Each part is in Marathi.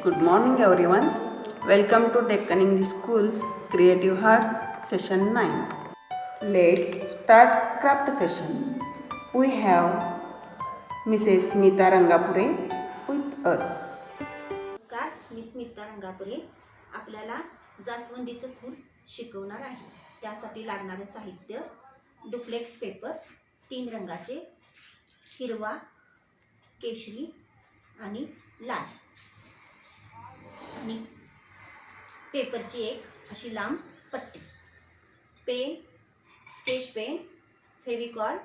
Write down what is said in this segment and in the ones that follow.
Good morning everyone. Welcome to Deccan English School's Creative Hearts Session 9. Let's start craft session. We have Mrs. Smita Rangapure with us. नमस्कार, मी स्मिता रंगापुरे आपल्याला जास्वंदीचं फूल शिकवणार आहे. त्यासाठी लागणारे साहित्य: डुप्लेक्स पेपर 3 रंगाचे, हिरवा, केशरी आणि लाल, आणि पेपरची एक अशी लांब पट्टी, पेन, स्केच पेन, फेविकॉल,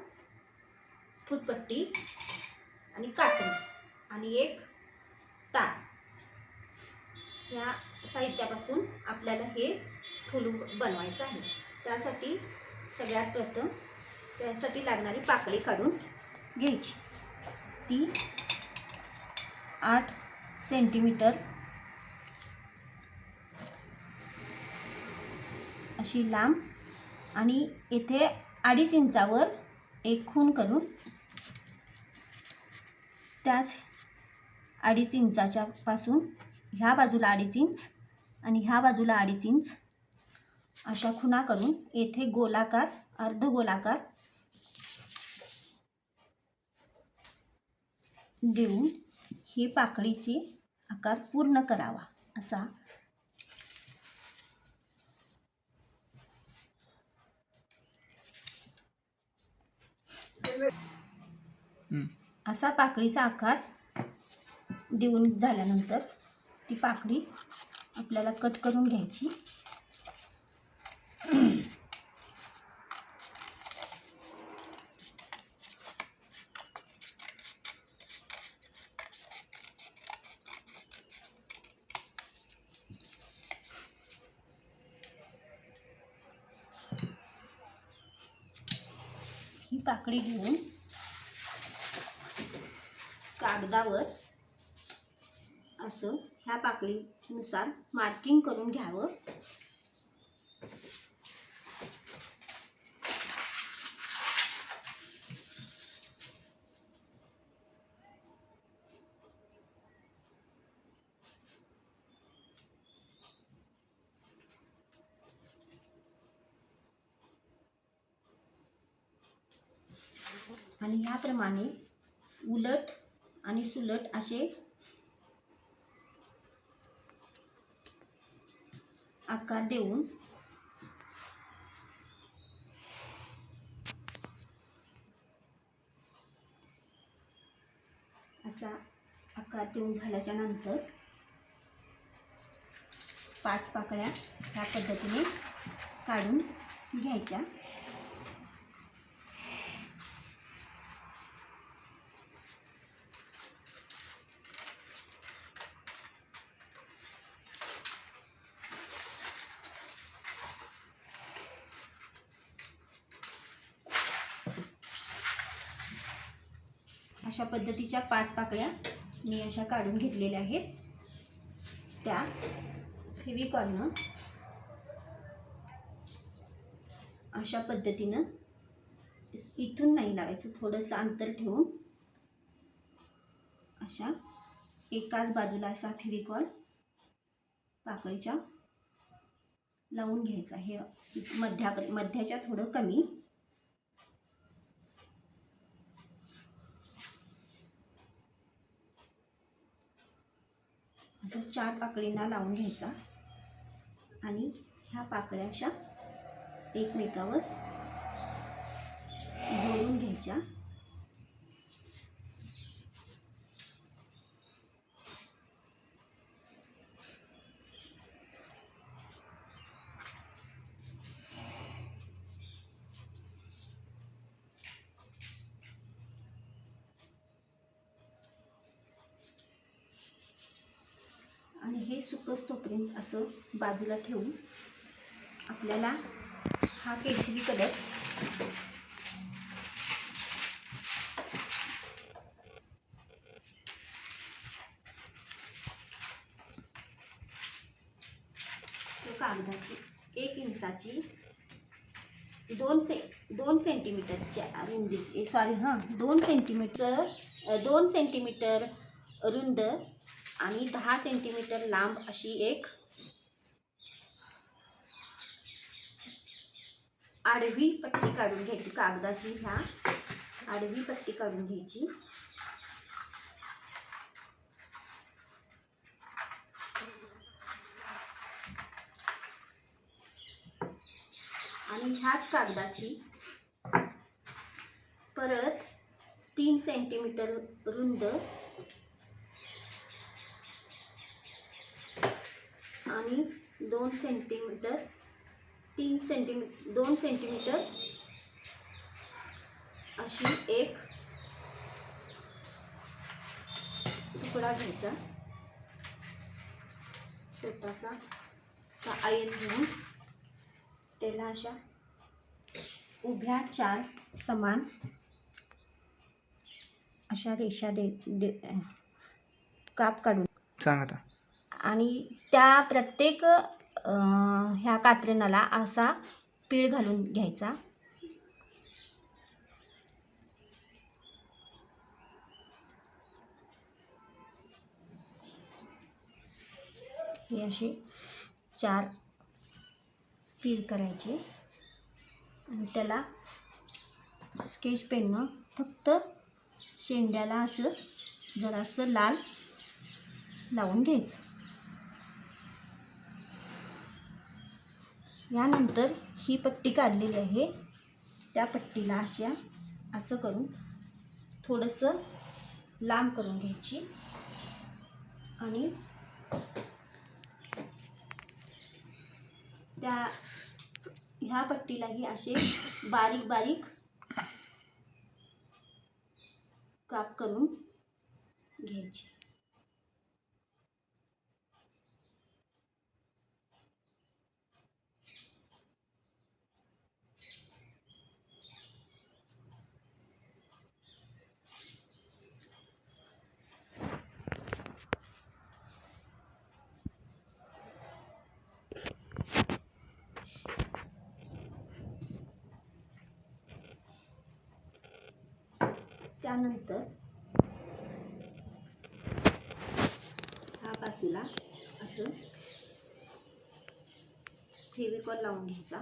फुटपट्टी आणि कात्री आणि एक तार. ह्या साहित्यापासून आपल्याला हे फूल बनवायचं आहे. त्यासाठी सगळ्यात प्रथम त्यासाठी लागणारी पाकळी काढून घ्यायची. ती 8 सेंटीमीटर अशी लांब आणि येथे 2.5 इंचावर एक खूण करून त्याच 2.5 इंचाच्या पासून ह्या बाजूला 2.5 इंच आणि ह्या बाजूला 2.5 इंच अशा खुणा करून येथे गोलाकार, अर्धगोलाकार देऊन ही पाकळीची आकार पूर्ण करावा. असा पाकळीचा आकार देऊन झाल्यानंतर ती पाकळी आपल्याला कट करून घ्यायची. ही पाकळी घेऊन कागदावर असं ह्या पाकळीनुसार मार्किंग करून घ्यावं. आणि ह्याप्रमाणे उलट आणि सुलट असे आकार देऊन असा आकार देऊन झाल्याच्या नंतर 5 पाकळ्या ह्या पद्धतीने काढून घ्यायच्या. अशा पद्धतीच्या 5 पाकळ्या मी अशा काढून घेतलेल्या आहेत. त्या फेविकॉलनं अशा पद्धतीनं इथून नाही लावायचं, थोडंसं अंतर ठेवून अशा एकाच बाजूला असा फेविकॉल पाकळीच्या लावून घ्यायचा. हे मध्याच्या थोडं कमी. असं 4 पाकळींना लावून घ्यायचा आणि ह्या पाकळ्या अशा एकमेकावर जोडून घ्यायच्या. आणि हे सुकस तोपर्यंत असं बाजूला ठेवून आपल्याला हा केशरी कलर कागदाची 1 इंचाची 2 सेंटीमीटरच्या रुंदी 2 सेंटीमीटर रुंद आणि 10 सेंटीमीटर लांब अशी एक आडवी पट्टी काढून घ्यायची. कागदाची ह्या आडवी पट्टी काढून घ्यायची. आणि ह्याच कागदाची परत 3 सेंटीमीटर रुंद आणि 2 सेंटीमीटर 2 सेंटीमीटर अशी एक तुकडा घ्यायचा. छोटासा असा आयत घेऊन त्याला अशा उभ्या 4 समान अशा रेषा काप काढून सांग आता. आणि त्या प्रत्येक ह्या कात्रणेला असा पीळ घालून घ्यायचा. हे असे 4 पीळ करायचे आणि त्याला स्केच पेननं फक्त शेंड्याला असं जरासं लाल लावून घ्यायचं. यानंतर ही पट्टी काढलेली आहे त्या पट्टीला असं करून थोडंसं लांब करून घ्यायची आणि ह्या पट्टीलाही असे बारीक बारीक काप करून घ्यायचे. त्यानंतर ह्या बाजूला असं फेविकॉल लावून घ्यायचा.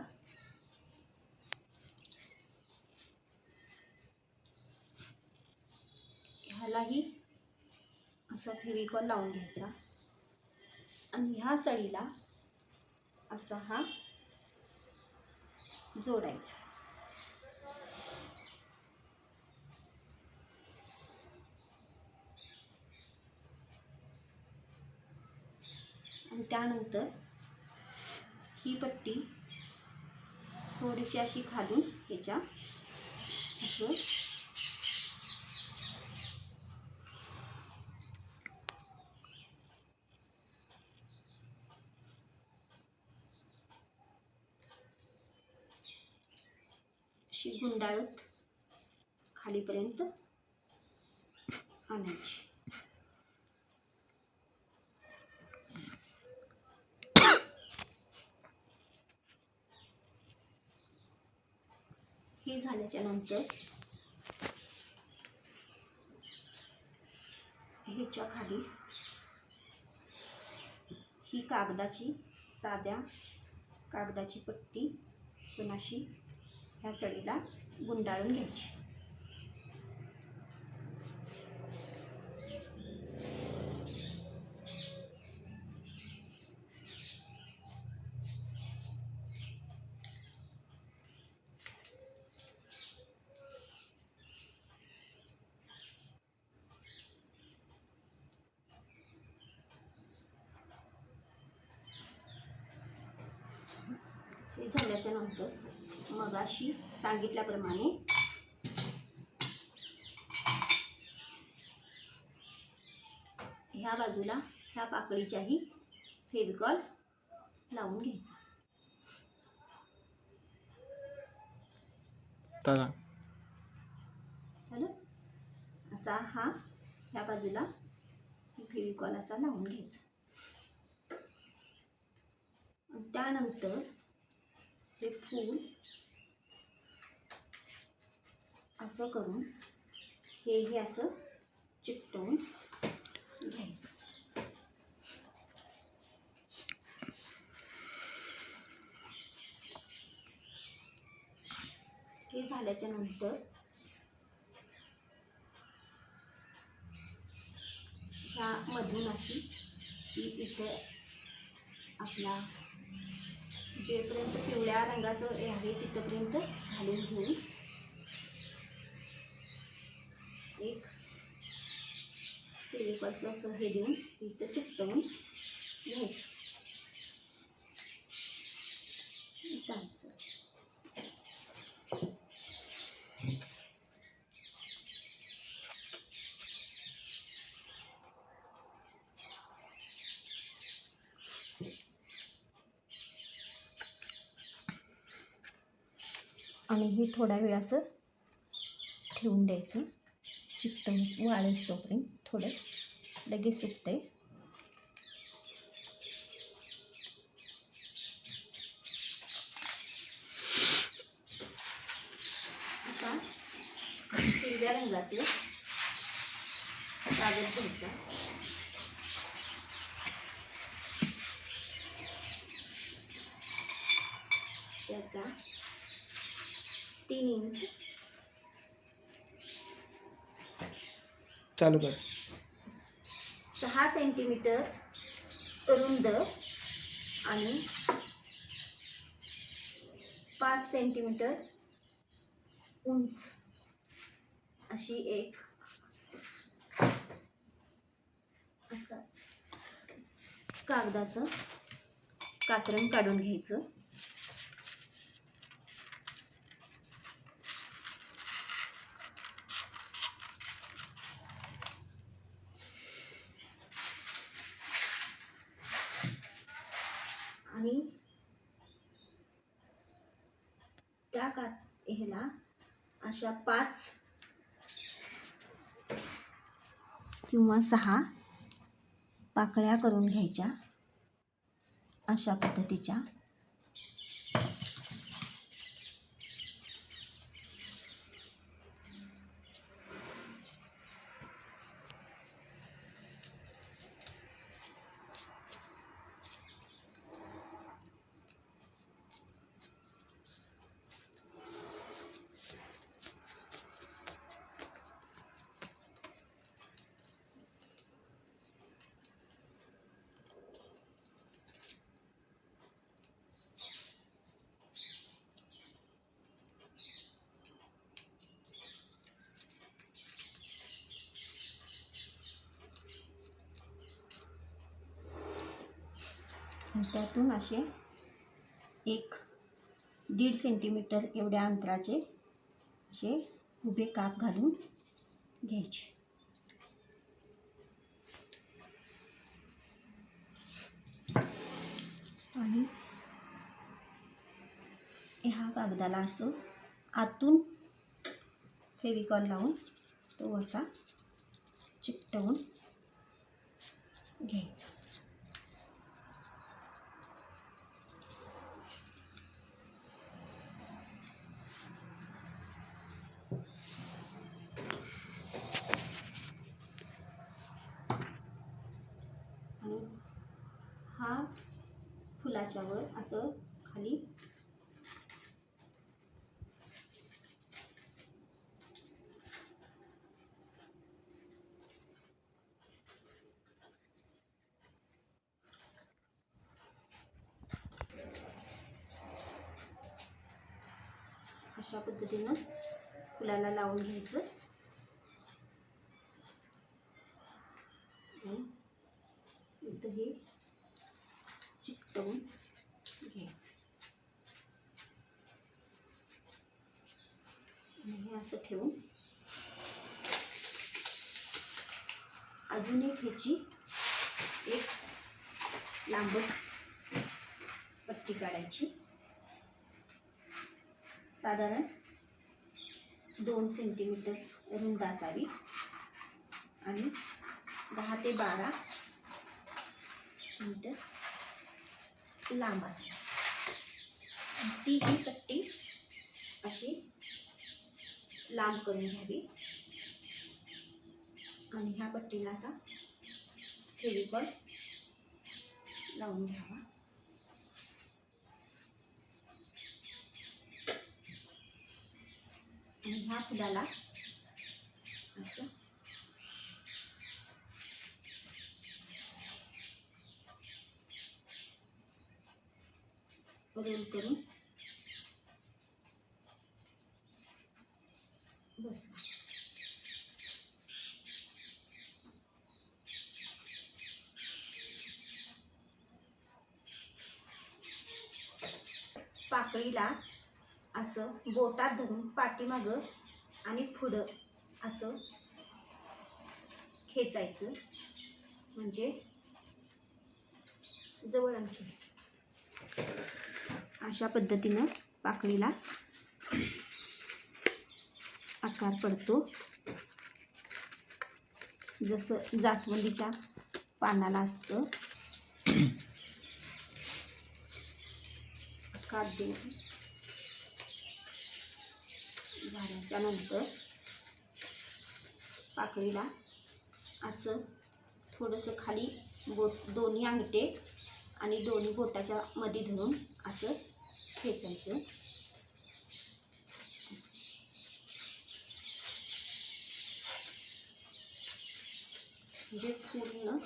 ह्यालाही असा फेविकॉल लावून घ्यायचा आणि ह्या सळीला असा हा जोडायचा. आणि त्यानंतर ही पट्टी थोडीशी अशी खालून ह्याच्या असं अशी गुंडाळत खालीपर्यंत आणायची. हे झाल्याच्या नंतर ह्याच्या खाली ही साध्या कागदाची पट्टी पण अशी ह्या सळीला गुंडाळून घ्यायची. हे झाल्याच्या नंतर मगाशी सांगितल्याप्रमाणे ह्या बाजूला ह्या पाकळीच्याही फेविकॉल लावून घ्यायचा. झालं. असा हा ह्या बाजूला फेविकॉल असा लावून घ्यायचा. त्यानंतर हे फूल असं करून हे असं चिकटवून घ्यायचं. हे झाल्याच्या नंतर ह्या मधून अशी ती इथे आपला जेपर्यंत पिवळ्या रंगाचं हे आहे तिथपर्यंत घालून घेऊन एक फेविकॉलचं असं हे देऊन इथं चिकटवून घ्यायचं. आणि हे थोडा वेळ असं ठेवून द्यायचं चिकटवून वाळेस तोपर्यंत. थोडं लगेच सुकतंय. आता हिरव्या रंगाचे कागद घ्यायचा. त्याचा 3 इंच चालू कर 6 सेंटीमीटर रुंद आणि 5 सेंटीमीटर उंच अशी एक असं कागदाचं कात्रण काढून घ्यायचं. आणि त्या ह्याला अशा 5 किंवा 6 पाकळ्या करून घ्यायच्या अशा पद्धतीच्या. आणि त्यातून असे 1-1.5 सेंटीमीटर एवढ्या अंतराचे असे उभे काप घालून घ्यायचे. आणि ह्या कागदाला असं आतून फेविकॉल लावून तो असा चिकटवून घ्यायचा. आणि हा फुलाच्या वर असं खाली अशा पद्धतीनं फुलाला लावून घ्यायचं. इथं हे चिकटवून घ्यायचं. आणि हे असं ठेवून अजून एक ह्याची एक लांबट पट्टी काढायची. साधारण 2 सेंटीमीटर रुंद असावी आणि 10 ते 12 मीटर लांब असावी. ती ही पट्टी अशी लांब करून घ्यावी आणि ह्या पट्टीला असा फेविकॉल लावून घ्यावा. ह्या फुलाला असं रोल करून बसवा. पाकळीला असं बोटात धरून पाठीमागं आणि पुढं असं खेचायचं, म्हणजे जवळ आणखी. अशा पद्धतीनं पाकळीला आकार पडतो, जसं जास्वंदीच्या पानाला असतं. आकार देऊन झाल्याच्या नंतर पाकळीला असं थोडंसं खाली बोट, दोन्ही अंगठे आणि दोन्ही बोटाच्या मध्ये धरून असं खेचायचं. म्हणजे पूर्ण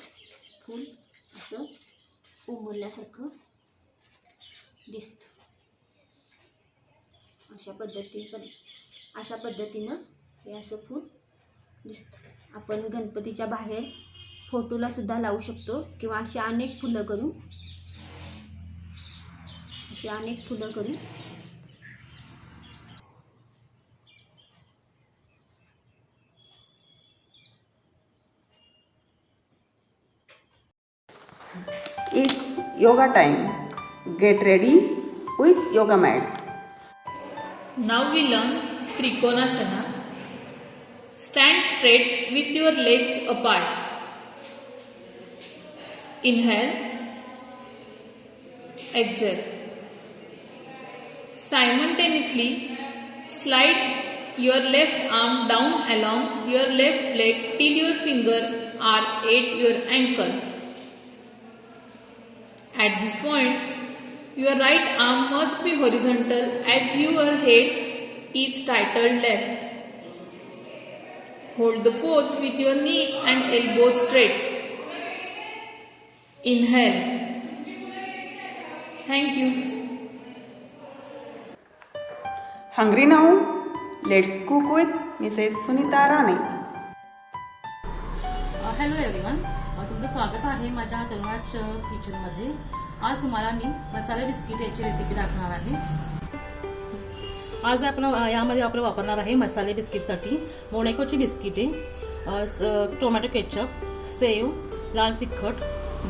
फूल असं उमलल्यासारखं दिसतं. अशा पद्धतीनं हे असं फूल दिसतं. आपण गणपतीच्या बाहेर फोटोला सुद्धा लावू शकतो, किंवा अशी अनेक फुलं करून It's yoga time. Get ready with yoga mats. Now we learn Trikonasana. Stand straight with your legs apart. Inhale. Exhale. Simultaneously slide your left arm down along your left leg till your fingers are at your ankle. At this point, your right arm must be horizontal as your head is tilted left. Hold the pose with your knees and elbows straight. Inhale. Thank you. Hungry now? Let's cook with Mrs. Sunita Rane. Hello everyone, तुमचं स्वागत आहे माझ्या तरुणाच किचनमध्ये. आज तुम्हाला मी मसाला बिस्किट याची रेसिपी दाखवणार आहे. आज यामध्ये आपण वापरणार आहे मसाले बिस्किटसाठी मोनॅकोची बिस्किटे, टोमॅटो केचप, सेव, लाल तिखट,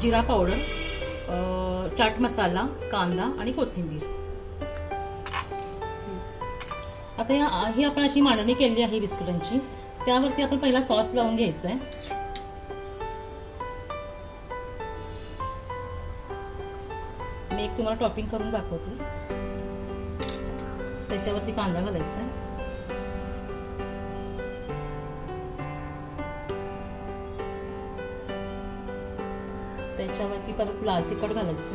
जिरा पावडर, चाट मसाला, कांदा आणि कोथिंबीर. आता ही आपण अशी मांडणी केली आहे बिस्किटांची. त्यावरती आपण पहिला सॉस लावून घ्यायचा आहे. मी एक तुम्हाला टॉपिंग करून दाखवते. त्याच्यावरती कांदा घालायचा आहे, त्याच्यावरती परत लाल तिखट घालायचं,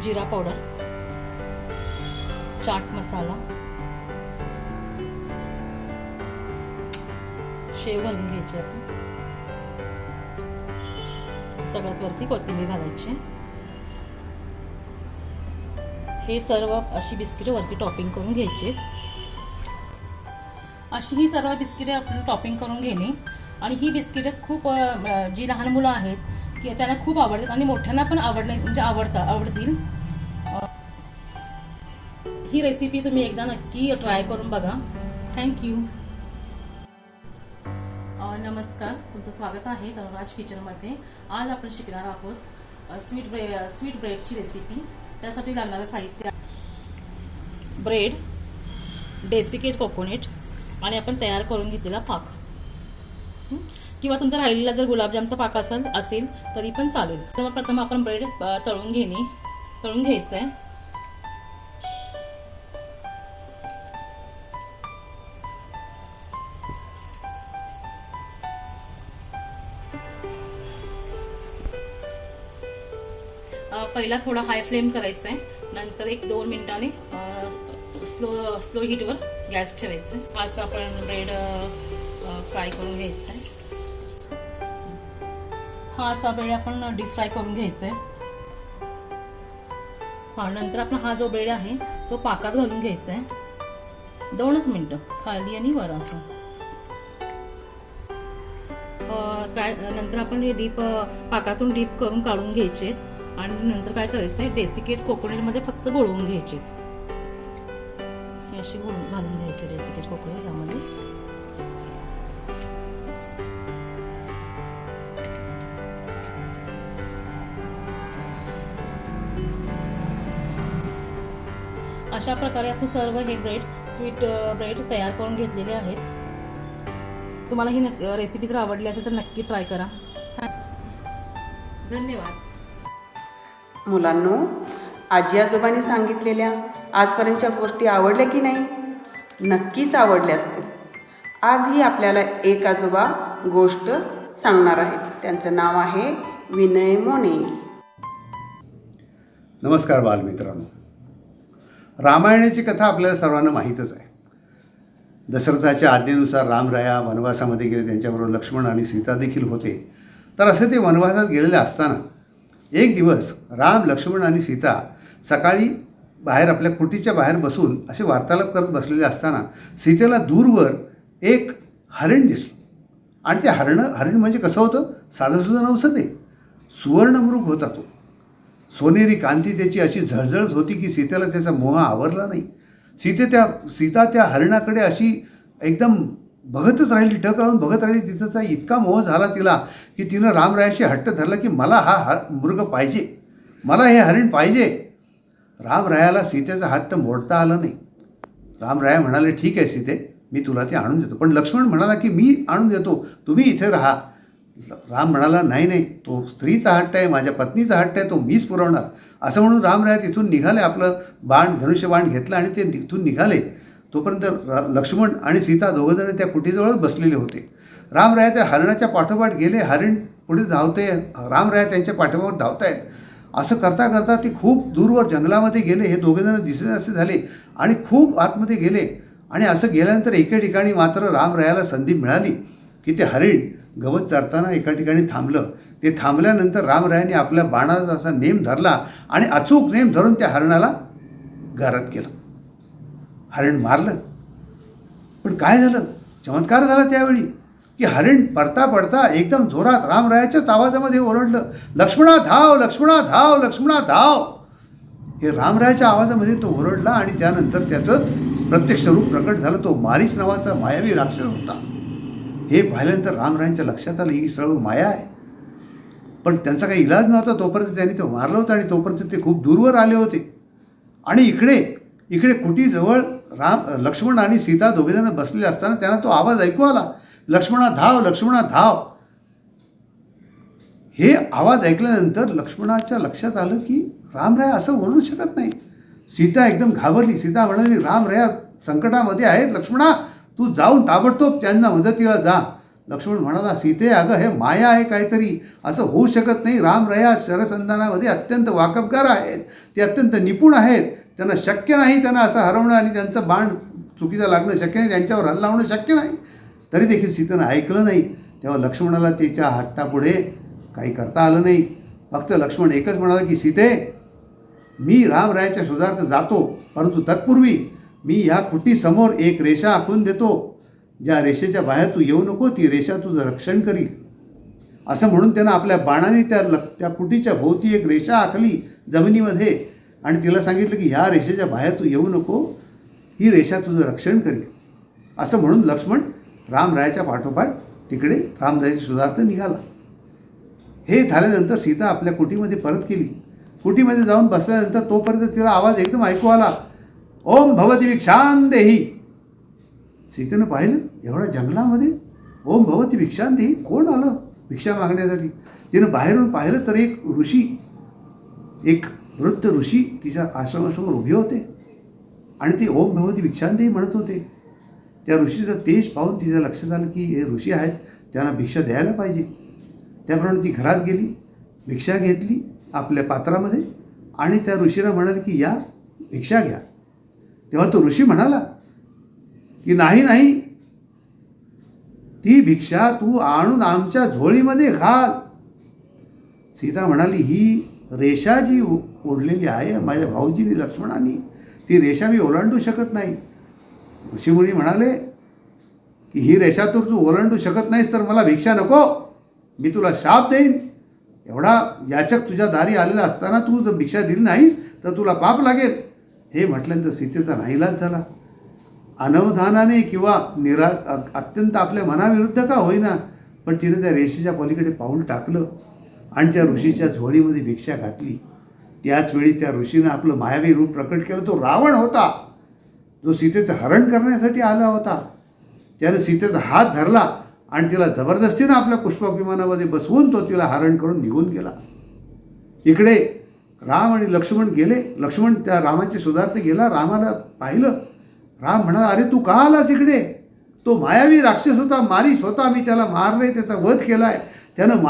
जिरा पावडर, चाट मसाला, शेव घालून घ्यायची आपण. सगळ्यात वरती कोथिंबीर घालायची. हे सर्व अशी बिस्किटे वरती टॉपिंग करून घ्यायचे. अशी ही सर्व बिस्किटे आपण टॉपिंग करून घेणे. आणि ही बिस्किटे खूप जी लहान मुलं आहेत की त्यांना खूप आवडतात आणि मोठ्यांना पण आवडतील. ही रेसिपी तुम्ही एकदा नक्की ट्राय करून बघा. थँक्यू. नमस्कार, तुमचं स्वागत आहे तरुणाज किचनमध्ये. आज आपण शिकणार आहोत स्वीट ब्रेडची रेसिपी. त्यासाठी लागणारं साहित्य: ब्रेड, डेसिकेट कोकोनट आणि आपण तयार करून घेतलेला पाक, किंवा तुमचा राहिलेला जर गुलाबजामचा पाक असेल तरी पण चालेल. तर प्रथम आपण ब्रेड तळून घ्यायचं आहे. पहिला थोडा हाय फ्लेम करायचा आहे, नंतर 1-2 मिनिटांनी स्लो हीटवर गॅस ठेवायचं. आज आपण ब्रेड फ्राय करून घ्यायचं आहे. हा असा ब्रेड आपण डीप फ्राय करून घ्यायचा आहे. नंतर आपण हा जो ब्रेड आहे तो पाकात घालून घ्यायचा आहे. 2च मिनिटं खाली आणि वर असं. नंतर आपण हे पाकातून डीप करून काढून घ्यायचे आणि नंतर काय करायचंय, डेसिकेट कोकोनटमध्ये फक्त घोळवून घ्यायचे. अशी घालून घ्यायचे डेसिकेट कोकोनट यामध्ये. अशा प्रकारे आपण सर्व हे स्वीट ब्रेड तयार करून घेतलेले आहेत. तुम्हाला ही रेसिपी जर आवडली असेल तर नक्की ट्राय करा. धन्यवाद. मुलांनो, आजी आजोबांनी सांगितलेल्या आजपर्यंतच्या गोष्टी आवडल्या की नाही? नक्कीच आवडल्या असतील. आजही आपल्याला एक आजोबा गोष्ट सांगणार आहेत. त्यांचं नाव आहे विनय मोने. नमस्कार बालमित्रांनो. रामायणाची कथा आपल्याला सर्वांना माहीतच आहे. दशरथाच्या आज्ञेनुसार रामराया वनवासामध्ये गेले. त्यांच्याबरोबर लक्ष्मण आणि सीता देखील होते. तर असे ते वनवासात गेलेले असताना एक दिवस राम, लक्ष्मण आणि सीता सकाळी बाहेर आपल्या कुटीच्या बाहेर बसून असे वार्तालाप करत बसलेले असताना सीतेला दूरवर एक हरिण दिसलं. आणि ते हरिण म्हणजे कसं होतं? साधंसुद्धा नव्हतं ते. सुवर्णमृग होता तो. सोनेरी कांती त्याची अशी झळझळत होती की सीतेला त्याचा मोह आवरला नाही. सीता त्या हरिणाकडे अशी एकदम बघतच राहिली, टक लावून बघत राहिली. तिचा इतका मोह झाला तिला की तिनं रामरायाशी हट्ट धरला की मला हा मृग पाहिजे, मला हे हरिण पाहिजे. रामरायाला सीतेचा हट्ट मोडता आला नाही. रामराया म्हणाले, ठीक आहे सीते, मी तुला ते आणून देतो. पण लक्ष्मण म्हणाला की मी आणून देतो, तुम्ही इथे राहा. राम म्हणाला, नाही, तो स्त्रीचा हट्ट आहे, माझ्या पत्नीचा हट्ट आहे, तो मीच पुरवणार. असं म्हणून रामराया तिथून निघाले. आपलं धनुष्यबाण घेतलं आणि ते तिथून निघाले. तोपर्यंत लक्ष्मण आणि सीता दोघंजण त्या कुटीजवळच बसलेले होते. रामराया त्या हरणाच्या पाठोपाठ गेले. हरिण पुढे धावते, रामराया त्यांच्या पाठोपाठ धावतायत. असं करता करता ते खूप दूरवर जंगलामध्ये गेले. हे दोघेजण दिसेनासे झाले आणि खूप आतमध्ये गेले. आणि असं गेल्यानंतर एके ठिकाणी मात्र रामरायाला संधी मिळाली की ते हरिण गवत चरताना एका ठिकाणी थांबलं. ते थांबल्यानंतर रामरायाने आपल्या बाणाचा असा नेम धरला आणि अचूक नेम धरून त्या हरणाला गारद केलं. हरिण मारलं. पण काय झालं? चमत्कार झाला त्यावेळी की हरिण पडता पडता एकदम जोरात रामरायाच्याच आवाजामध्ये ओरडलं, लक्ष्मणा धाव, लक्ष्मणा धाव, लक्ष्मणा धाव. हे रामरायाच्या आवाजामध्ये तो ओरडला आणि त्यानंतर त्याचं प्रत्यक्ष रूप प्रकट झालं. तो मारीच नावाचा मायावी राक्षस होता. हे पाहिल्यानंतर रामरायांच्या लक्षात आलं ही सर्व माया आहे. पण त्यांचा काही इलाज नव्हता. तोपर्यंत त्यांनी तो मारलं होतं आणि तोपर्यंत ते खूप दूरवर आले होते. आणि इकडे कुटीजवळ लक्ष्मण आणि सीता दोघेजण बसलेले असताना त्यांना तो आवाज ऐकू आला, लक्ष्मणा धाव, लक्ष्मणा धाव. हे आवाज ऐकल्यानंतर लक्ष्मणाच्या लक्षात आलं की रामराया असं ओरडू शकत नाही. सीता एकदम घाबरली. सीता म्हणाली, रामराया संकटामध्ये आहेत, लक्ष्मणा तू जाऊन ताबडतोब त्यांना मदतीला जा. लक्ष्मण म्हणाला, सीते अगं हे माया आहे काहीतरी, असं होऊ शकत नाही. रामराया शरसंधानामध्ये अत्यंत वाकबगार आहेत, ते अत्यंत निपुण आहेत. त्यांना शक्य नाही त्यांना असं हरवणं आणि त्यांचं बाण चुकीचं लागणं शक्य नाही, त्यांच्यावर हल्ला होणं शक्य नाही. तरी देखील सीतेनं ऐकलं नाही. तेव्हा लक्ष्मणाला त्याच्या हट्टापुढे काही करता आलं नाही. फक्त लक्ष्मण एकच म्हणाला की सीते, मी रामरायाच्या शोधार्थ जातो, परंतु तत्पूर्वी मी ह्या कुटीसमोर एक रेषा आखून देतो. ज्या रेषेच्या बाहेर तू येऊ नको, ती रेषा तुझं रक्षण करील. असं म्हणून त्यानं आपल्या बाणाने त्या कुटीच्या भोवती एक रेषा आखली जमिनीमध्ये आणि तिला सांगितलं की ह्या रेषेच्या बाहेर तू येऊ नको, ही रेषा तुझं रक्षण करील. असं म्हणून लक्ष्मण रामरायाच्या पाठोपाठ तिकडे रामरायाच्या शोधार्थ निघाला. हे झाल्यानंतर सीता आपल्या कुटीमध्ये परत गेली. कुटीमध्ये जाऊन बसल्यानंतर तोपर्यंत तिला आवाज एकदम ऐकू आला, ओम भवती भिक्षां देही. सीतेनं पाहिलं एवढ्या जंगलामध्ये ओम भवती भिक्षां देही, कोण आलं भिक्षा मागण्यासाठी. तिनं बाहेरून पाहिलं तर एक वृद्ध ऋषी तिच्या आश्रमासमोर उभे होते आणि ते ओम भवती भिक्षां देही म्हणत होते. त्या ऋषीचं तेज पाहून तिच्या लक्षात आलं की हे ऋषी आहेत, त्यांना भिक्षा द्यायला पाहिजे. त्याप्रमाणे ती घरात गेली, भिक्षा घेतली आपल्या पात्रामध्ये आणि त्या ऋषीला म्हणाले की या भिक्षा घ्या. तेव्हा तो ऋषी म्हणाला की नाही नाही, ती भिक्षा तू आणून आमच्या झोळीमध्ये घाल. सीता म्हणाली, ही रेषा जी ओढलेली आहे माझ्या भाऊजीनी लक्ष्मणाने, ती रेषा मी ओलांडू शकत नाही. ऋषीमुनी म्हणाले की ही रेषा तर तू ओलांडू शकत नाहीस तर मला भिक्षा नको, मी तुला शाप देईन. एवढा याचक तुझ्या दारी आलेला असताना तू जर भिक्षा दिली नाहीस तर तुला पाप लागेल. हे म्हटल्यानंतर सीतेचा नाईलाज झाला. अनवधानाने किंवा अत्यंत आपल्या मनाविरुद्ध का होईना, पण तिने त्या रेषेच्या पलीकडे पाऊल टाकलं आणि त्या ऋषीच्या झोळीमध्ये भिक्षा घातली. त्याच वेळी त्या ऋषीनं आपलं मायावी रूप प्रकट केलं. तो रावण होता, जो सीतेचं हरण करण्यासाठी आला होता. त्यानं सीतेचा हात धरला आणि तिला जबरदस्तीनं आपल्या पुष्पक विमानामध्ये बसवून तो तिला हरण करून निघून गेला. इकडे राम आणि लक्ष्मण गेले. लक्ष्मण त्या रामाचे सुधार्थ गेला, रामाला पाहिलं. राम म्हणाला, अरे तू का आलास इकडे? तो मायावी राक्षस होता, मारीस होता, मी त्याला मारले, त्याचा वध केला आहे. त्यानं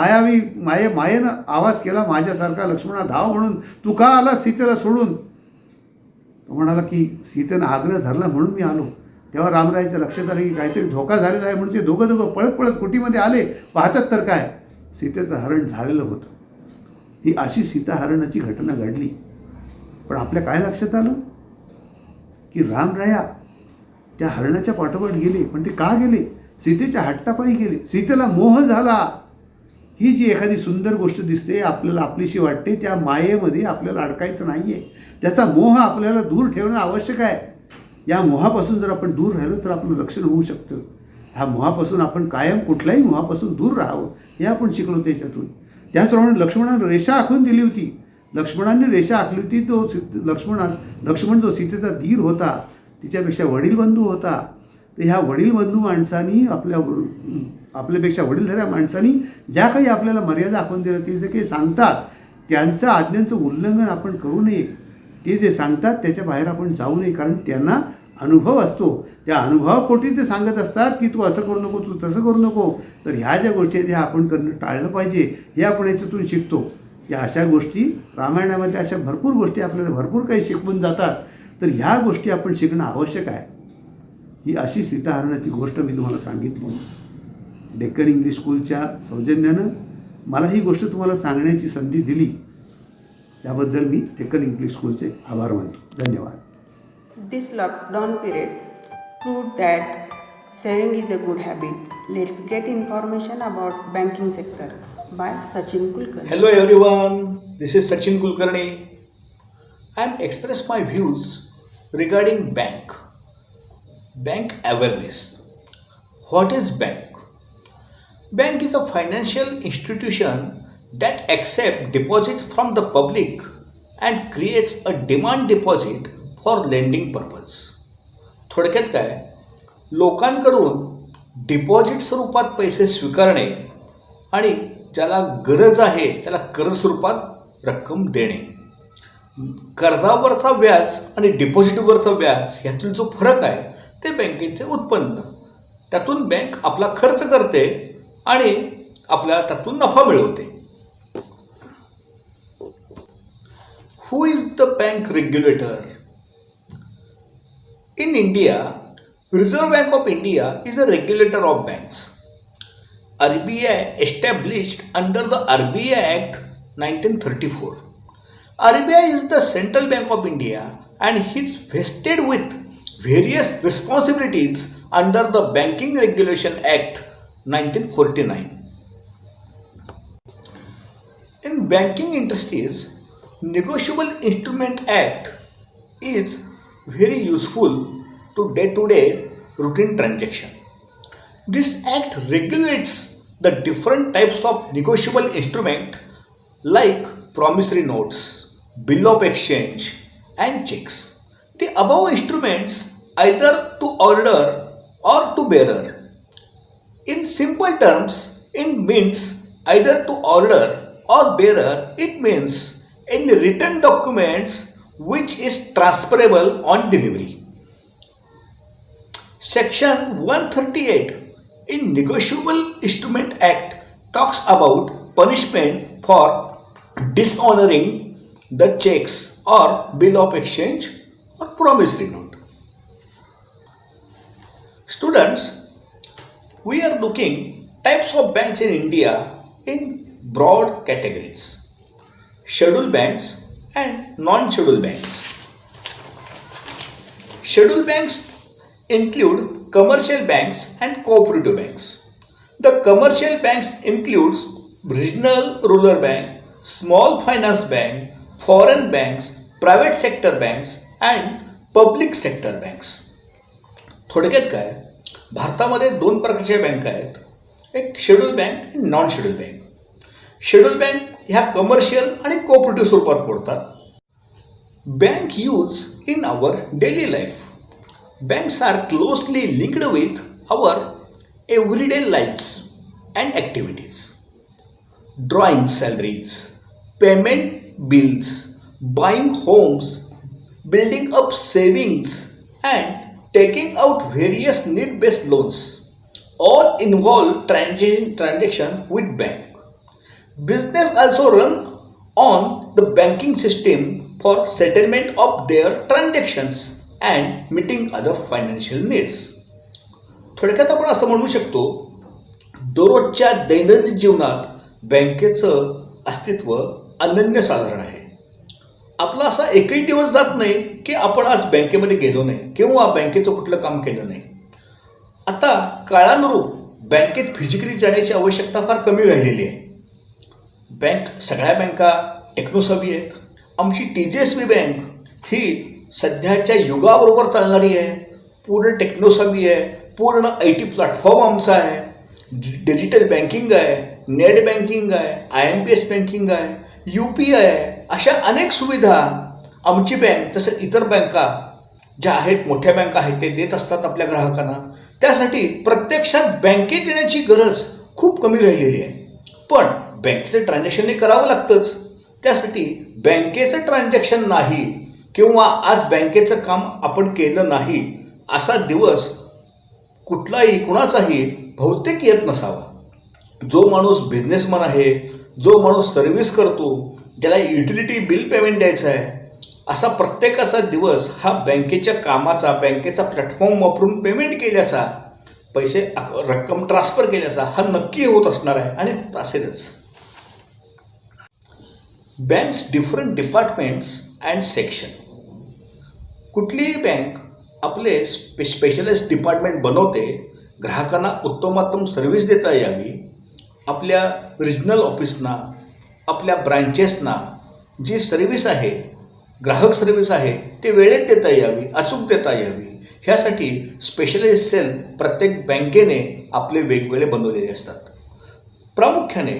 मायेनं आवाज केला माझ्यासारखा, लक्ष्मणा धाव म्हणून. तू का आलास सीतेला सोडून? तो म्हणाला की सीतेनं आग्रह धरला म्हणून मी आलो. तेव्हा रामरायाच्या लक्षात आले की काहीतरी धोका झालेला आहे, म्हणून ते दोघं पळत पळत कुटीमध्ये आले. पाहतात तर काय, सीतेचं हरण झालेलं होतं. ही अशी सीताहरणाची घटना घडली. पण आपल्या काय लक्षात आलं की रामराया त्या हरणाच्या पाठोपाठ गेले. पण ते का गेले? सीतेच्या हट्टापायी गेले. सीतेला मोह झाला. ही जी एखादी सुंदर गोष्ट दिसते, आपल्याला आपलीशी वाटते, त्या मायेमध्ये आपल्याला अडकायचं नाही आहे. त्याचा मोह आपल्याला दूर ठेवणं आवश्यक आहे. या मोहापासून जर आपण दूर राहिलो तर आपलं रक्षण होऊ शकतं. ह्या मोहापासून आपण कायम कुठल्याही मोहापासून दूर राहावं हे आपण शिकलो त्याच्यातून. त्याचप्रमाणे लक्ष्मणानं रेषा आखून दिली होती. लक्ष्मणाने रेषा आखली होती. तो लक्ष्मण जो सीतेचा धीर होता, तिच्यापेक्षा वडीलबंधू होता. तर ह्या वडीलबंधू माणसांनी आपल्यापेक्षा वडीलधाऱ्या माणसांनी ज्या काही आपल्याला मर्यादा आखून दिल्या, ते जे काही सांगतात त्यांच्या आज्ञांचं उल्लंघन आपण करू नये. ते जे सांगतात त्याच्या बाहेर आपण जाऊ नये, कारण त्यांना अनुभव असतो. त्या अनुभवापोटी ते सांगत असतात की तू असं करू नको, तू तसं करू नको. तर ह्या ज्या गोष्टी आहेत ह्या आपण करणं टाळलं पाहिजे, हे आपण याच्यातून शिकतो. या अशा गोष्टी रामायणामध्ये अशा भरपूर गोष्टी आपल्याला भरपूर काही शिकवून जातात. तर ह्या गोष्टी आपण शिकणं आवश्यक आहे. ही अशी सीताहरणाची गोष्ट मी तुम्हाला सांगितली. डेक्कन इंग्लिश स्कूलच्या सौजन्यानं मला ही गोष्ट तुम्हाला सांगण्याची संधी दिली, त्याबद्दल मी डेक्कन इंग्लिश स्कूलचे आभार मानतो. धन्यवाद. This lockdown period proved that saving is a good habit. Let's get information about banking sector by Sachin Kulkarni. Hello everyone, this is Sachin Kulkarni. I am express my views regarding bank awareness. What is bank? Bank is a financial institution that accepts deposits from the public and creates a demand deposit for lending purpose. थोडक्यात काय, लोकांकडून डिपॉझिट स्वरूपात पैसे स्वीकारणे आणि ज्याला गरज आहे त्याला कर्ज स्वरूपात रक्कम देणे. कर्जावरचा व्याज आणि डिपॉझिटवरचा व्याज ह्यातील जो फरक आहे ते बँकेचे उत्पन्न. त्यातून बँक आपला खर्च करते आणि आपल्याला त्यातून नफा मिळवते. Who is the bank regulator? In India, Reserve Bank of India is a regulator of banks. RBI established under the RBI Act 1934. RBI is the Central Bank of India and is vested with various responsibilities under the Banking Regulation Act 1949. In banking industries, Negotiable Instrument Act is very useful to day-to-day routine transaction. This act regulates the different types of negotiable instrument like promissory notes, bill of exchange and checks. The above instruments either to order or to bearer. In simple terms, it means either to order or bearer. It means any written documents which is transferable on delivery. Section 138 in Negotiable Instrument Act talks about punishment for dishonoring the checks or bill of exchange or promissory note. Students, we are looking types of banks in India in broad categories: scheduled banks and non-scheduled banks. Scheduled banks include commercial banks and cooperative banks. The commercial banks includes regional rural bank, small finance bank, foreign banks, private sector banks and public sector banks. थोडक्यात काय, भारतामध्ये दोन प्रकारच्या बँका आहेत, एक शेड्यूल बँक आणि non schedule bank. Schedule bank ह्या कमर्शियल आणि कोऑपरेटिव्ह स्वरूपात पडतात. Bank use in our daily life. Banks are closely linked with our everyday lifes and activities. Drawing salaries, payment bills, buying homes, building up savings, and taking out various need-based loans all involve transaction with bank. Business also run on the banking system for settlement of their transactions and meeting other financial needs. थोडक्यात आपण असं म्हणू शकतो, दररोजच्या दैनंदिन जीवनात बँकेचं अस्तित्व अनन्यसाधारण आहे. आपला असा एकही दिवस जात नाही की आपण आज बँकेमध्ये गेलो नाही किंवा बँकेचं कुठलं काम केलं नाही. आता काळानुरूप बँकेत फिजिकली जाण्याची आवश्यकता फार कमी राहिलेली आहे. बँक सगळ्या बँका टेक्नोसॅव्ही आहेत. आमची TJSV बँक ही सध्याच्या युगाबरोबर चालणारी आहे, पूर्ण टेक्नोसॅव्ही आहे, पूर्ण IT प्लॅटफॉर्म आमचा आहे, डिजिटल बँकिंग आहे, नेट बँकिंग आहे, IMPS बँकिंग आहे, UPI आहे. अशा अनेक सुविधा आमची बँक तसं इतर बँका ज्या आहेत, मोठ्या बँका आहेत, ते देत असतात आपल्या ग्राहकांना. त्यासाठी प्रत्यक्षात बँकेत येण्याची गरज खूप कमी राहिलेली आहे. पण बँकेचं ट्रान्झॅक्शन हे करावं लागतंच. त्यासाठी बँकेचं ट्रान्झॅक्शन नाही किंवा आज बँकेचं काम आपण केलं नाही असा दिवस कुठलाही कुणाचाही बहुतेक येत नसावा. जो माणूस बिझनेसमन आहे, जो माणूस सर्व्हिस करतो, ज्याला युटिलिटी बिल पेमेंट द्यायचं आहे, असा प्रत्येकाचा दिवस हा बँकेच्या कामाचा, बँकेचा प्लॅटफॉर्म वापरून पेमेंट केल्याचा, पैसे रक्कम ट्रान्सफर केल्याचा हा नक्की होत असणार आहे आणि असेलच. Banks different departments and section. कुठलीही बँक आपले स्पेशलाइज्ड डिपार्टमेंट बनवते, ग्राहकांना उत्तमोत्तम सर्व्हिस देता यावी. आपल्या रिजनल ऑफिसना, आपल्या ब्रांचेसना जी सर्व्हिस आहे, ग्राहक सर्व्हिस आहे, ते वेळेत देता यावी, अचूक देता यावी. ह्यासाठी स्पेशलाइज्ड सेल प्रत्येक बँकेने आपले वेगवेगळे बनवलेले असतात. प्रामुख्याने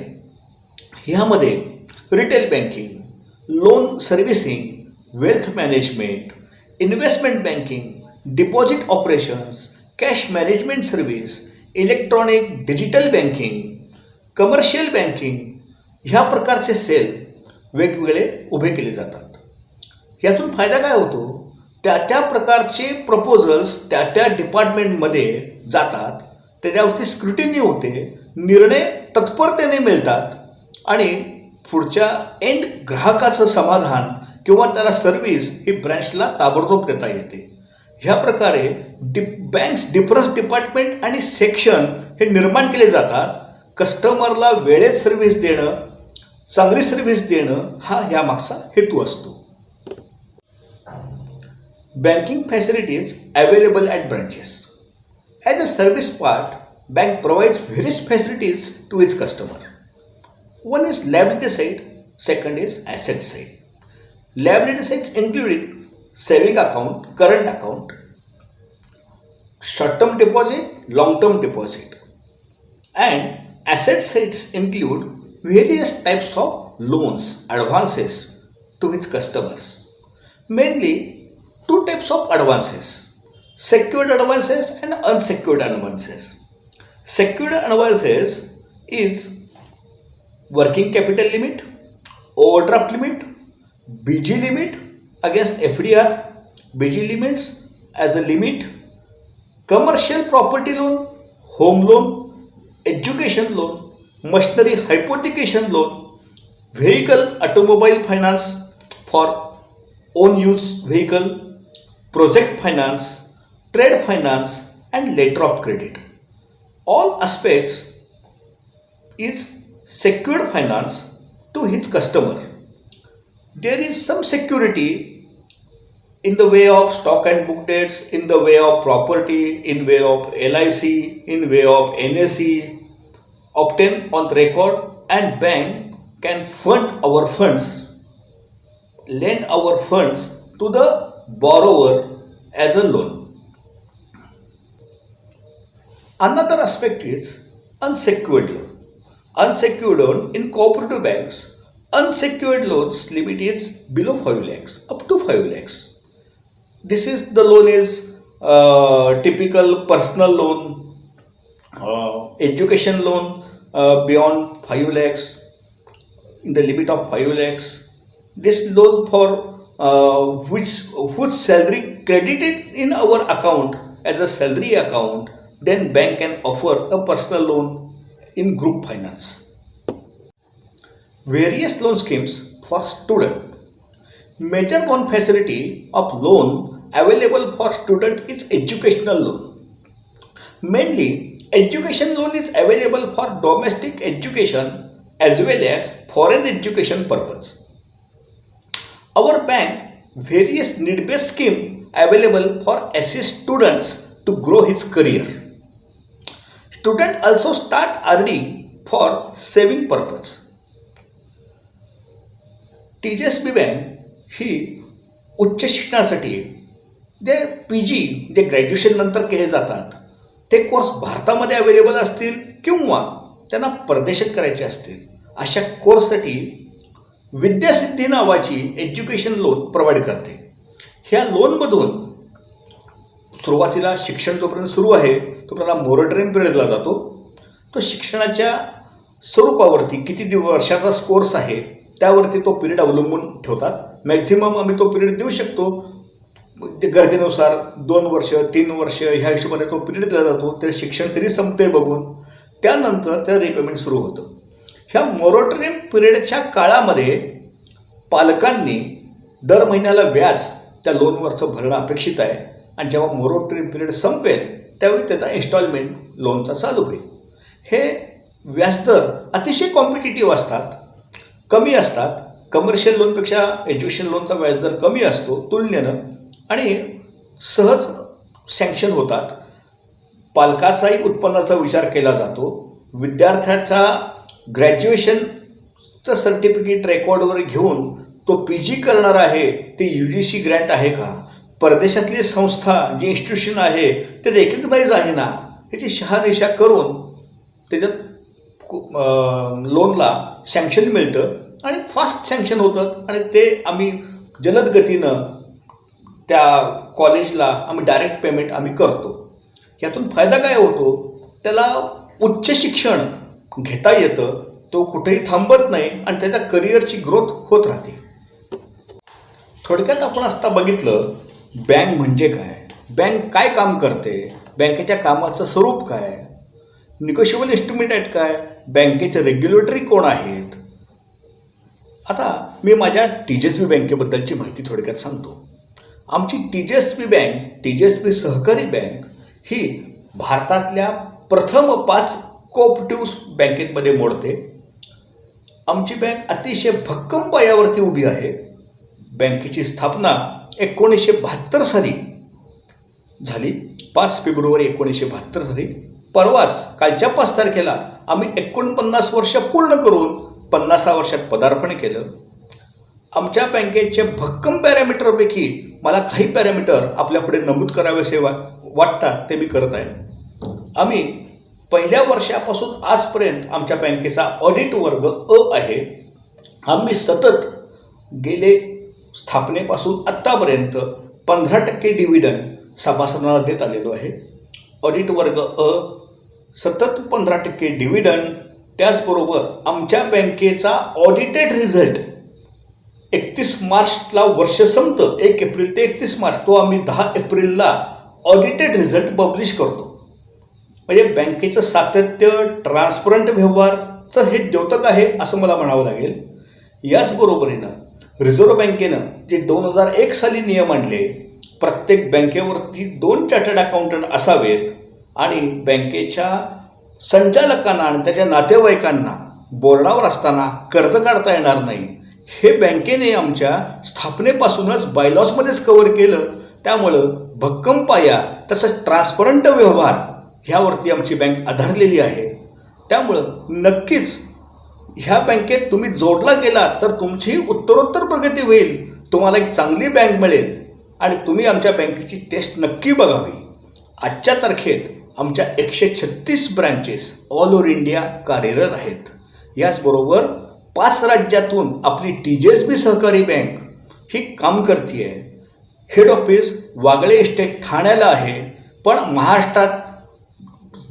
ह्यामध्ये retail banking, loan servicing, wealth management, investment banking, deposit operations, cash management service, electronic digital banking, commercial banking ह्या प्रकारचे सेल वेगवेगळे उभे केले जातात. यातून फायदा काय होतो? त्या प्रकारचे प्रपोजल्स त्या डिपार्टमेंटमध्ये जातात, त्याच्यावरती स्क्रुटिनी होते, निर्णय तत्परतेने मिळतात आणि पुढच्या एंड ग्राहकाचं समाधान किंवा त्याला सर्व्हिस ही ब्रँचला ताबडतोब देता येते. ह्या प्रकारे बँक्स डिफरन्स डिपार्टमेंट आणि सेक्शन हे निर्माण केले जातात. कस्टमरला वेळेत सर्व्हिस देणं, चांगली सर्व्हिस देणं हा यामागचा हेतू असतो. Banking facilities available at branches. As a service part, bank provides various facilities to its customer. One is liability side, second is asset side. Liability sides included saving account, current account, short-term deposit, long-term deposit, and asset sides include various types of loans, advances to its customers. Mainly two types of advances: secured advances and unsecured advances. Secured advances is working capital limit, overdraft limit, BG limit against FDR, BG limits as a limit, commercial property loan, home loan, education loan, machinery hypothecation loan, vehicle automobile finance for own use vehicle, project finance, trade finance, and letter of credit. All aspects is secured finance to his customer. There is some security in the way of stock and book debts, in the way of property, in way of LIC, in way of NSE obtained on record, and bank can fund our funds, lend our funds to the borrower as a loan. Another aspect is unsecured loan. Unsecured loan in cooperative banks, unsecured loans limit is below 5 lakhs, up to 5 lakhs. This is the loan is typical personal loan, education loan beyond 5 lakhs, in the limit of 5 lakhs. This loan for whose salary credited in our account as a salary account, then bank can offer a personal loan in group finance. Various loan schemes for student. Major loan facility of loan available for student is educational loan. Mainly, education loan is available for domestic education as well as foreign education purpose. Our bank various need-based scheme available for assist students to grow his career. Student also start early for saving purpose. TJSB bank ही उच्च शिक्षणासाठी जे PG जे ग्रॅज्युएशन नंतर केले जातात ते कोर्स भारतामध्ये अवेलेबल असतील किंवा त्यांना परदेशात करायचे असतील अशा कोर्ससाठी विद्यासिद्धी नावाची एज्युकेशन लोन प्रोव्हाइड करते. ह्या लोनमधून सुरुवातीला शिक्षण जोपर्यंत सुरू आहे तोपर्यंत मोरटोरियम पिरियडला जातो. तो शिक्षणाच्या स्वरूपावरती किती वर्षाचा कोर्स आहे त्यावरती तो पिरियड अवलंबून ठेवतात. मॅक्झिमम आम्ही तो पिरियड देऊ शकतो गरजेनुसार 2 वर्ष 3 वर्ष ह्या हिशोबाने तो पिरियड दिला जातो. ते शिक्षण कधी संपते बघून त्यानंतर त्या रिपेमेंट सुरू होतं. ह्या मोरटोरियम पिरियडच्या काळामध्ये पालकांनी दर महिन्याला व्याज त्या लोनवरचं भरणं अपेक्षित आहे आणि जेव्हा मोरटोरियम पिरियड संपेल त्यावेळी त्याचा इन्स्टॉलमेंट लोनचा चालू होईल. हे व्याजदर अतिशय कॉम्पिटिटिव्ह असतात, कमी असतात. कमर्शियल लोनपेक्षा एज्युकेशन लोनचा व्याजदर कमी असतो तुलनेनं आणि सहज सँक्शन होतात. पालकाचाही उत्पन्नाचा विचार केला जातो. विद्यार्थ्याचा ग्रॅज्युएशनचं सर्टिफिकेट रेकॉर्डवर घेऊन तो PG करणार आहे ते UGC ग्रँट आहे का, परदेशातली संस्था जी इन्स्टिट्यूशन आहे ते रेकग्नाईज आहे ना याची शहानिशा करून त्याच्यात लोनला सँक्शन मिळतं आणि फास्ट सँक्शन होतं आणि ते आम्ही जलद गतीनं त्या कॉलेजला आम्ही डायरेक्ट पेमेंट आम्ही करतो. यातून फायदा काय होतो, त्याला उच्च शिक्षण घेता येतं, तो कुठेही थांबत नाही आणि त्याच्या करिअरची ग्रोथ होत राहते. थोडक्यात आपण आत्ता बघितलं बँक म्हणजे काय, बँक काय काम करते, बँकेच्या कामाचं स्वरूप काय, निगोशिएबल इन्स्ट्रुमेंट आहेत काय, बँकेचे रेग्युलेटरी कोण आहेत. आता मी माझ्या TJSB बँकेबद्दलची माहिती थोडक्यात सांगतो. आमची TJSB बँक, TJSB सहकारी बँक ही भारतातल्या प्रथम 5 कोऑपरेटिव्ह बँकेमध्ये मोडते. आमची बँक अतिशय भक्कम पायावरती उभी आहे. बँकेची स्थापना 1972 साली झाली. 5 फेब्रुवारी 1972 साली. परवाच कालच्या 5 तारखेला आम्ही 49 वर्ष पूर्ण करून 50व्या वर्षात पदार्पण केलं. आमच्या बँकेचे भक्कम पॅरामीटरपैकी मला काही पॅरामीटर आपल्यापुढे नमूद करावेसे वाटतात ते मी करत आहे. आम्ही पहिल्या वर्षापासून आजपर्यंत आमच्या बँकेचा ऑडिट वर्ग अ आहे. आम्ही सतत गेले स्थापनेपासून आत्तापर्यंत 15% डिव्हिडंड सभासदांना देत आलेलो आहे. ऑडिट वर्ग अ, सतत 15% डिव्हिडंड. त्याचबरोबर आमच्या बँकेचा ऑडिटेड रिझल्ट 31 मार्चला वर्ष संपतं, 1 एप्रिल ते 31 मार्च, तो आम्ही 10 एप्रिलला ऑडिटेड रिझल्ट पब्लिश करतो. म्हणजे बँकेचं सातत्य, ट्रान्सपरंट व्यवहारचं हे द्योतक आहे असं मला म्हणावं लागेल. याचबरोबरीनं रिझर्व्ह बँकेनं जे 2001 साली नियम आणले प्रत्येक बँकेवरती 2 चार्टर्ड अकाउंटंट असावेत आणि बँकेच्या संचालकांना आणि त्याच्या नातेवाईकांना बोर्डावर असताना कर्ज काढता येणार नाही, हे बँकेने आमच्या स्थापनेपासूनच बायलॉजमध्येच कव्हर केलं. त्यामुळं भक्कम पाया तसंच ट्रान्सपरंट व्यवहार ह्यावरती आमची बँक आधारलेली आहे. त्यामुळं नक्कीच ह्या बँकेत तुम्ही जोडला गेला तर तुमची उत्तरोत्तर प्रगती होईल, तुम्हाला एक चांगली बँक मिळेल आणि तुम्ही आमच्या बँकेची टेस्ट नक्की बघावी. आजच्या तारखेत आमच्या 136 ब्रँचेस ऑल ओव्हर इंडिया कार्यरत आहेत. याचबरोबर 5 राज्यातून आपली TJSB सहकारी बँक ही काम करते आहे. हेड ऑफिस वागळे इस्टेट ठाण्याला आहे, पण महाराष्ट्रात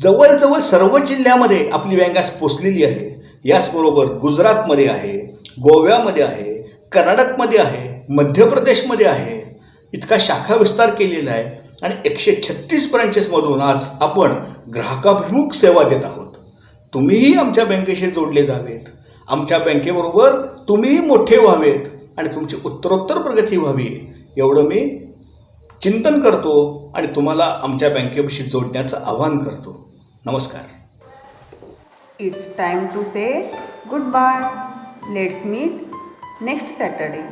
जवळजवळ सर्व जिल्ह्यामध्ये आपली बँक आज पोचलेली आहे. याचबरोबर गुजरातमध्ये आहे, गोव्यामध्ये आहे, कर्नाटकमध्ये आहे, मध्य प्रदेशमध्ये आहे. इतका शाखा विस्तार केलेला आहे आणि 136 ब्रँचेसमधून आज आपण ग्राहकाभिमुख सेवा देत आहोत. तुम्हीही आमच्या बँकेशी जोडले जावेत, आमच्या बँकेबरोबर तुम्हीही मोठे व्हावेत आणि तुमची उत्तरोत्तर प्रगती व्हावी एवढं मी चिंतन करतो आणि तुम्हाला आमच्या बँकेशी जोडण्याचं आवाहन करतो. नमस्कार. It's time to say goodbye. Let's meet next Saturday.